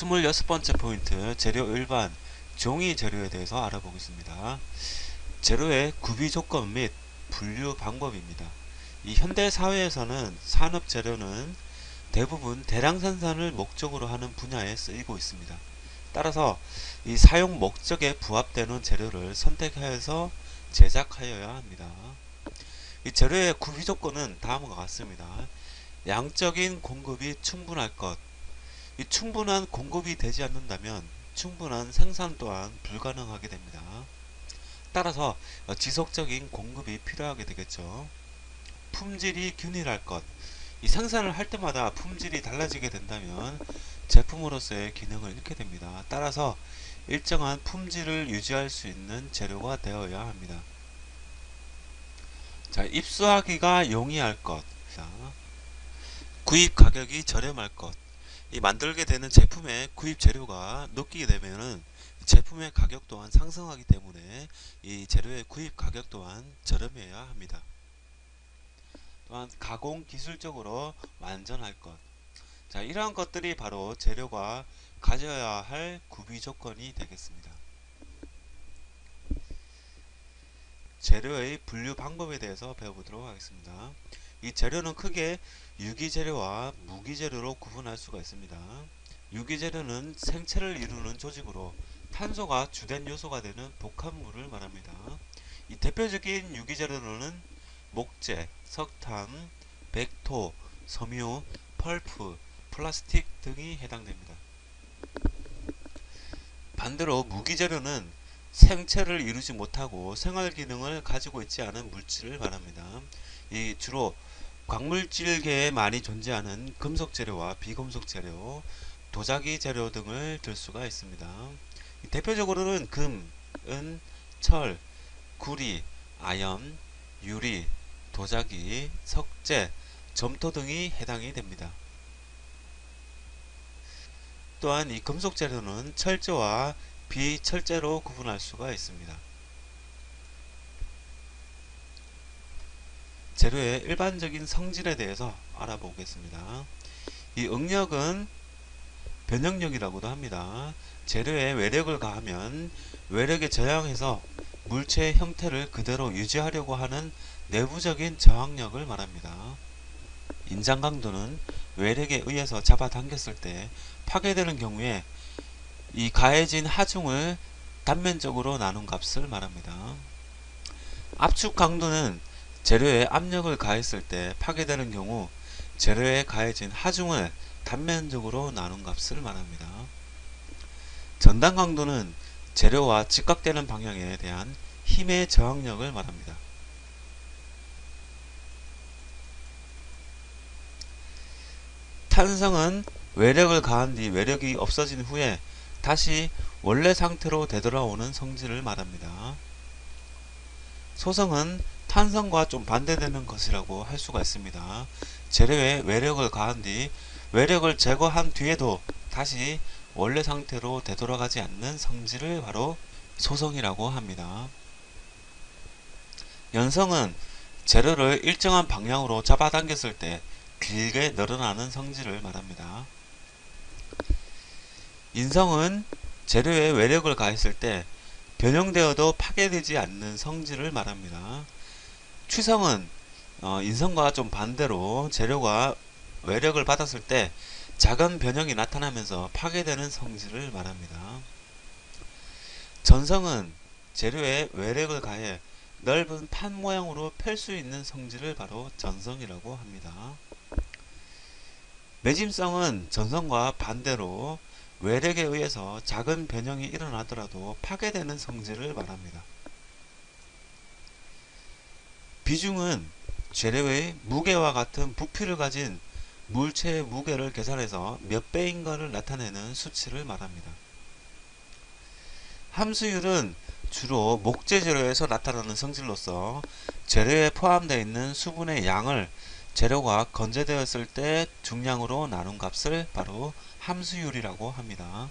26번째 포인트, 재료 일반 종이 재료에 대해서 알아보겠습니다. 재료의 구비 조건 및 분류 방법입니다. 이 현대 사회에서는 산업 재료는 대부분 대량 생산을 목적으로 하는 분야에 쓰이고 있습니다. 따라서 이 사용 목적에 부합되는 재료를 선택하여서 제작하여야 합니다. 이 재료의 구비 조건은 다음과 같습니다. 양적인 공급이 충분할 것. 이 충분한 공급이 되지 않는다면 충분한 생산 또한 불가능하게 됩니다. 따라서 지속적인 공급이 필요하게 되겠죠. 품질이 균일할 것. 이 생산을 할 때마다 품질이 달라지게 된다면 제품으로서의 기능을 잃게 됩니다. 따라서 일정한 품질을 유지할 수 있는 재료가 되어야 합니다. 자, 입수하기가 용이할 것. 구입 가격이 저렴할 것. 이 만들게 되는 제품의 구입 재료가 높게 되면은 제품의 가격 또한 상승하기 때문에 이 재료의 구입 가격 또한 저렴해야 합니다. 또한 가공 기술적으로 완전할 것. 자, 이러한 것들이 바로 재료가 가져야 할 구비 조건이 되겠습니다. 재료의 분류 방법에 대해서 배워보도록 하겠습니다. 이 재료는 크게 유기재료와 무기재료로 구분할 수가 있습니다. 유기재료는 생체를 이루는 조직으로 탄소가 주된 요소가 되는 복합물을 말합니다. 이 대표적인 유기재료로는 목재, 석탄, 백토, 섬유, 펄프, 플라스틱 등이 해당됩니다. 반대로 무기재료는 생체를 이루지 못하고 생활기능을 가지고 있지 않은 물질을 말합니다. 이 주로 광물질계에 많이 존재하는 금속재료와 비금속재료, 도자기 재료 등을 들 수가 있습니다. 대표적으로는 금, 은, 철, 구리, 아연, 유리, 도자기, 석재, 점토 등이 해당이 됩니다. 또한 이 금속 재료는 철제와 비철제로 구분할 수가 있습니다. 재료의 일반적인 성질에 대해서 알아보겠습니다. 이 응력은 변형력이라고도 합니다. 재료에 외력을 가하면 외력에 저항해서 물체의 형태를 그대로 유지하려고 하는 내부적인 저항력을 말합니다. 인장 강도는 외력에 의해서 잡아당겼을 때 파괴되는 경우에 이 가해진 하중을 단면적으로 나눈 값을 말합니다. 압축 강도는 재료에 압력을 가했을 때 파괴되는 경우 재료에 가해진 하중을 단면적으로 나눈 값을 말합니다. 전단 강도는 재료와 직각되는 방향에 대한 힘의 저항력을 말합니다. 탄성은 외력을 가한 뒤 외력이 없어진 후에 다시 원래 상태로 되돌아오는 성질을 말합니다. 소성은 탄성과 좀 반대되는 것이라고 할 수가 있습니다. 재료에 외력을 가한 뒤 외력을 제거한 뒤에도 다시 원래 상태로 되돌아가지 않는 성질을 바로 소성이라고 합니다. 연성은 재료를 일정한 방향으로 잡아당겼을 때 길게 늘어나는 성질을 말합니다. 인성은 재료에 외력을 가했을 때 변형되어도 파괴되지 않는 성질을 말합니다. 취성은 인성과 좀 반대로 재료가 외력을 받았을 때 작은 변형이 나타나면서 파괴되는 성질을 말합니다. 전성은 재료에 외력을 가해 넓은 판 모양으로 펼 수 있는 성질을 바로 전성이라고 합니다. 매짐성은 전성과 반대로 외력에 의해서 작은 변형이 일어나더라도 파괴되는 성질을 말합니다. 비중은 재료의 무게와 같은 부피를 가진 물체의 무게를 계산해서 몇 배인가를 나타내는 수치를 말합니다. 함수율은 주로 목재 재료에서 나타나는 성질로서 재료에 포함되어 있는 수분의 양을 재료가 건재되었을 때 중량으로 나눈 값을 바로 함수율이라고 합니다.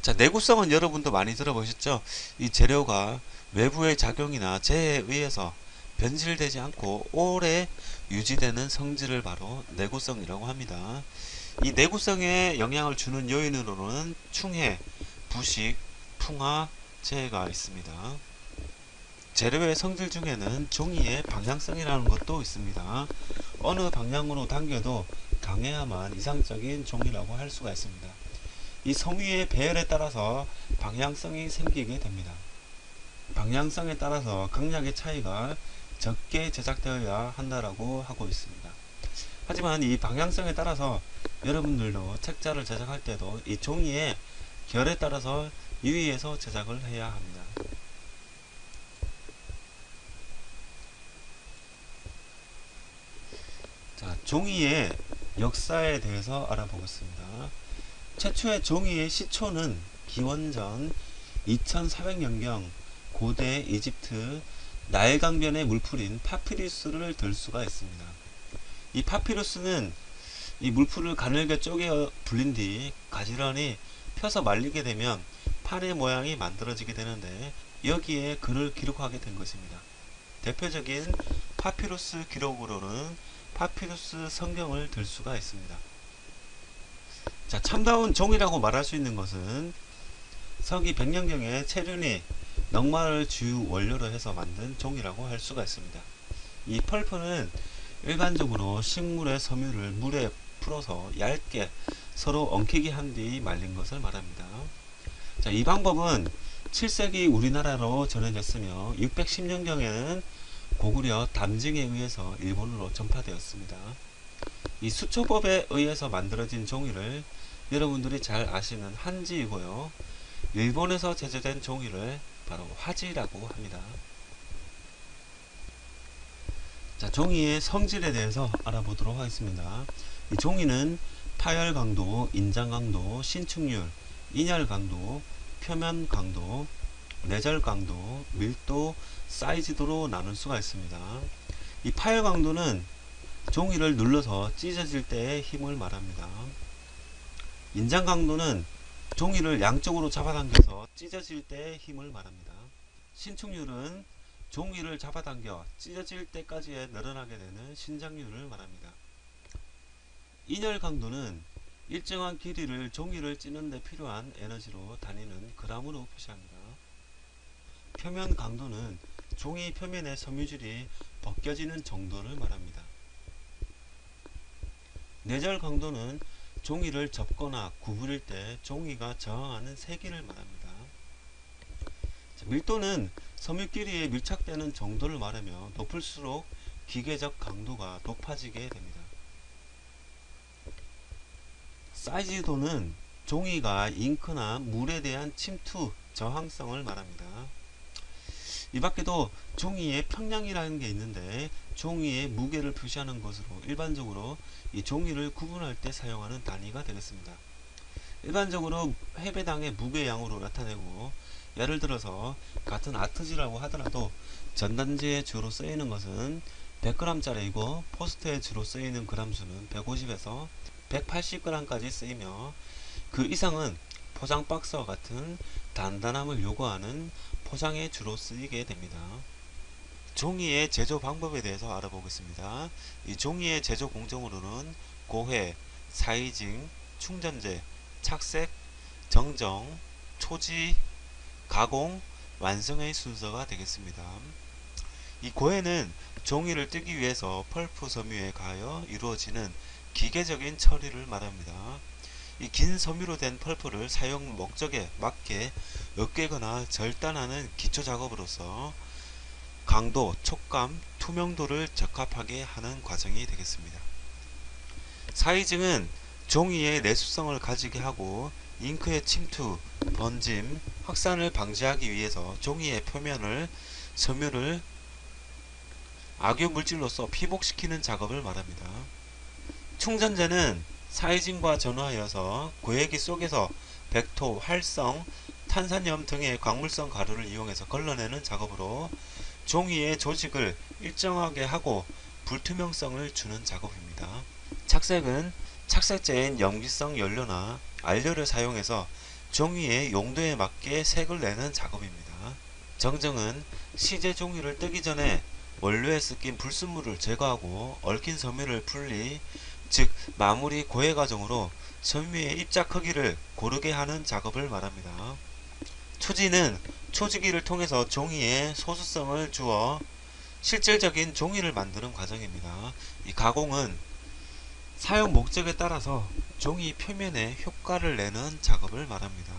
자, 내구성은 여러분도 많이 들어보셨죠? 이 재료가 외부의 작용이나 재해에 의해서 변질되지 않고 오래 유지되는 성질을 바로 내구성이라고 합니다. 이 내구성에 영향을 주는 요인으로는 충해, 부식, 풍화, 재해가 있습니다. 재료의 성질 중에는 종이의 방향성이라는 것도 있습니다. 어느 방향으로 당겨도 강해야만 이상적인 종이라고 할 수가 있습니다. 이 섬유의 배열에 따라서 방향성이 생기게 됩니다. 방향성에 따라서 강약의 차이가 적게 제작되어야 한다라고 하고 있습니다. 하지만 이 방향성에 따라서 여러분들도 책자를 제작할 때도 이 종이의 결에 따라서 유의해서 제작을 해야 합니다. 자, 종이의 역사에 대해서 알아보겠습니다. 최초의 종이의 시초는 기원전 2400년경 고대 이집트 나일강변의 물풀인 파피루스를 들 수가 있습니다. 이 파피루스는 이 물풀을 가늘게 쪼개 불린 뒤 가지런히 펴서 말리게 되면 판의 모양이 만들어지게 되는데 여기에 글을 기록하게 된 것입니다. 대표적인 파피루스 기록으로는 파피루스 성경을 들 수가 있습니다. 자, 참다운 종이라고 말할 수 있는 것은 서기 100년경에 체륜이 넉마를 주 원료로 해서 만든 종이라고 할 수가 있습니다. 이 펄프는 일반적으로 식물의 섬유를 물에 풀어서 얇게 서로 엉키게 한 뒤 말린 것을 말합니다. 자, 이 방법은 7세기 우리나라로 전해졌으며 610년경에는 고구려 담증에 의해서 일본으로 전파되었습니다. 이 수초법에 의해서 만들어진 종이를 여러분들이 잘 아시는 한지이고요. 일본에서 제조된 종이를 바로 화지라고 합니다. 자, 종이의 성질에 대해서 알아보도록 하겠습니다. 이 종이는 파열 강도, 인장 강도, 신축률, 인열 강도, 표면 강도, 내절 강도, 밀도, 사이즈도로 나눌 수가 있습니다. 이 파열 강도는 종이를 눌러서 찢어질 때의 힘을 말합니다. 인장 강도는 종이를 양쪽으로 잡아당겨서 찢어질 때의 힘을 말합니다. 신축률은 종이를 잡아당겨 찢어질 때까지 늘어나게 되는 신장률을 말합니다. 인열 강도는 일정한 길이를 종이를 찌는 데 필요한 에너지로 다니는 그람으로 표시합니다. 표면 강도는 종이 표면의 섬유질이 벗겨지는 정도를 말합니다. 내절 강도는 종이를 접거나 구부릴 때 종이가 저항하는 세기를 말합니다. 밀도는 섬유끼리에 밀착되는 정도를 말하며 높을수록 기계적 강도가 높아지게 됩니다. 사이즈도는 종이가 잉크나 물에 대한 침투 저항성을 말합니다. 이 밖에도 종이의 평량이라는 게 있는데 종이의 무게를 표시하는 것으로 일반적으로 이 종이를 구분할 때 사용하는 단위가 되겠습니다. 일반적으로 해배당의 무게양으로 나타내고 예를 들어서 같은 아트지라고 하더라도 전단지에 주로 쓰이는 것은 100g 짜리이고 포스트에 주로 쓰이는 그람수는 150에서 180g까지 쓰이며 그 이상은 포장 박스와 같은 단단함을 요구하는 포장에 주로 쓰이게 됩니다. 종이의 제조 방법에 대해서 알아보겠습니다. 이 종이의 제조 공정으로는 고해, 사이징, 충전재, 착색, 정정, 초지, 가공, 완성의 순서가 되겠습니다. 이 고해는 종이를 뜨기 위해서 펄프 섬유에 가하여 이루어지는 기계적인 처리를 말합니다. 이 긴 섬유로 된 펄프를 사용 목적에 맞게 으깨거나 절단하는 기초 작업으로서 강도, 촉감, 투명도를 적합하게 하는 과정이 되겠습니다. 사이징은 종이의 내수성을 가지게 하고 잉크의 침투, 번짐, 확산을 방지하기 위해서 종이의 표면을 섬유를 악유 물질로서 피복시키는 작업을 말합니다. 충전재는 사이징과 전후하여서 고해기 속에서 백토, 활성, 탄산염 등의 광물성 가루를 이용해서 걸러내는 작업으로 종이의 조직을 일정하게 하고 불투명성을 주는 작업입니다. 착색은 착색제인 염기성 연료나 알료를 사용해서 종이의 용도에 맞게 색을 내는 작업입니다. 정정은 시제 종이를 뜨기 전에 원료에 섞인 불순물을 제거하고 얽힌 섬유를 분리, 즉 마무리 고해 과정으로 섬유의 입자 크기를 고르게 하는 작업을 말합니다. 초지는 초지기를 통해서 종이에 소수성을 주어 실질적인 종이를 만드는 과정입니다. 이 가공은 사용 목적에 따라서 종이 표면에 효과를 내는 작업을 말합니다.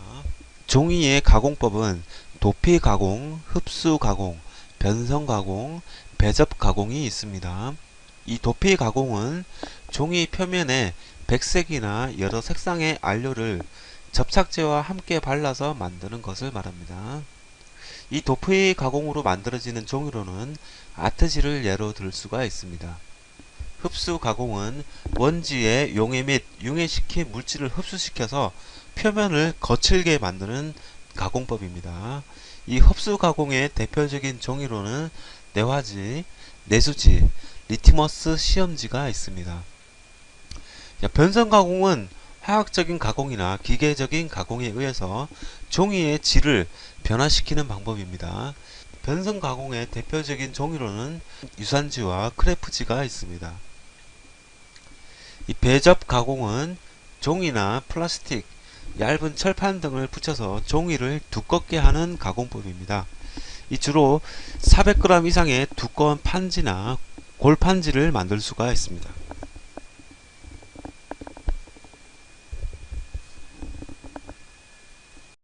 종이의 가공법은 도피 가공, 흡수 가공, 변성 가공, 배접 가공이 있습니다. 이 도피 가공은 종이 표면에 백색이나 여러 색상의 안료를 접착제와 함께 발라서 만드는 것을 말합니다. 이 도피 가공으로 만들어지는 종이로는 아트지를 예로 들 수가 있습니다. 흡수 가공은 원지에 용해 및 융해시킨 물질을 흡수시켜서 표면을 거칠게 만드는 가공법입니다. 이 흡수 가공의 대표적인 종이로는 내화지, 내수지, 리트머스 시험지가 있습니다. 변성 가공은 화학적인 가공이나 기계적인 가공에 의해서 종이의 질을 변화시키는 방법입니다. 변성 가공의 대표적인 종이로는 유산지와 크레프지가 있습니다. 이 배접 가공은 종이나 플라스틱, 얇은 철판 등을 붙여서 종이를 두껍게 하는 가공법입니다. 이 주로 400g 이상의 두꺼운 판지나 골판지를 만들 수가 있습니다.